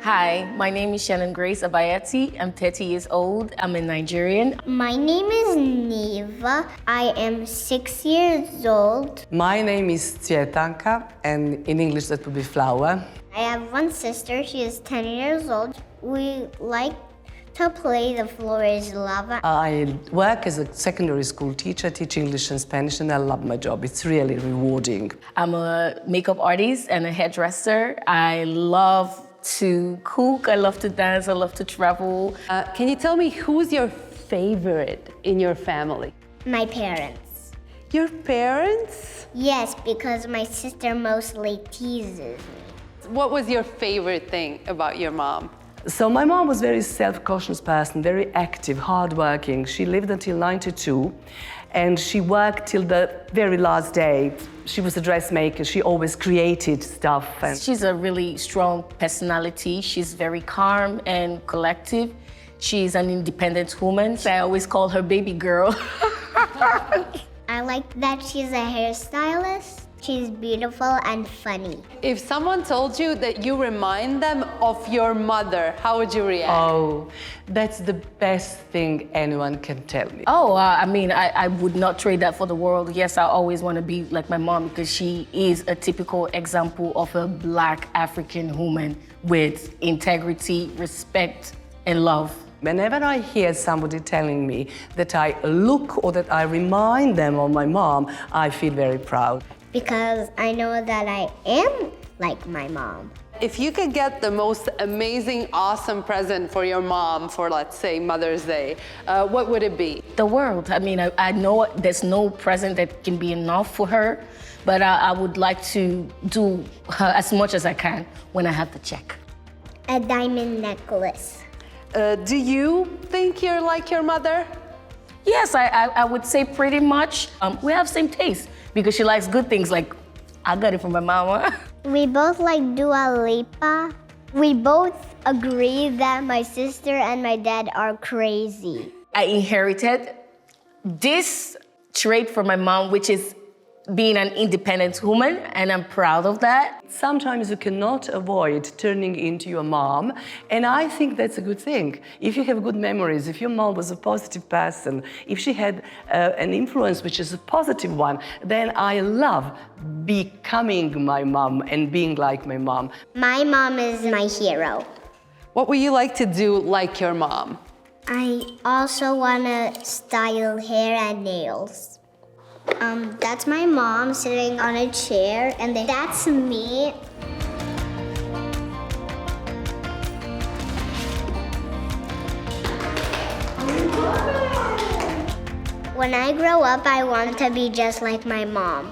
Hi, my name is Shannon Grace Abayati. I'm 30 years old. I'm a Nigerian. My name is Neva. I am 6 years old. My name is Cvjetanka, and in English that would be flower. I have one sister. She is 10 years old. We like to play The Floor is Lava. I work as a secondary school teacher, teach English and Spanish, and I love my job. It's really rewarding. I'm a makeup artist and a hairdresser. I love to cook, I love to dance, I love to travel. Can you tell me who's your favorite in your family? My parents. Your parents? Yes, because my sister mostly teases me. What was your favorite thing about your mom? So my mom was a very self-conscious person, very active, hardworking. She lived until 92, and she worked till the very last day. She was a dressmaker. She always created stuff. And She's a really strong personality. She's very calm and collective. She's an independent woman. I always call her baby girl. I like that she's a hairstylist. She's beautiful and funny. If someone told you that you remind them of your mother, how would you react? oh, that's the best thing anyone can tell me. I would not trade that for the world. Yes, I always want to be like my mom because she is a typical example of a Black African woman with integrity, respect, and love. Whenever I hear somebody telling me that I look or that I remind them of my mom, I feel very proud. Because I know that I am like my mom. If you could get the most amazing, awesome present for your mom for, let's say, Mother's Day, what would it be? The world. I know there's no present that can be enough for her, but I would like to do her as much as I can when I have the check. A diamond necklace. Do you think you're like your mother? Yes, I would say pretty much. We have same taste because she likes good things like I got it from my mama. We both like Dua Lipa. We both agree that my sister and my dad are crazy. I inherited this trait from my mom, which is being an independent woman, and I'm proud of that. Sometimes you cannot avoid turning into your mom, and I think that's a good thing. If you have good memories, if your mom was a positive person, if she had an influence which is a positive one, then I love becoming my mom and being like my mom. My mom is my hero. What would you like to do like your mom? I also want to style hair and nails. That's my mom sitting on a chair, and that's me. When I grow up, I want to be just like my mom.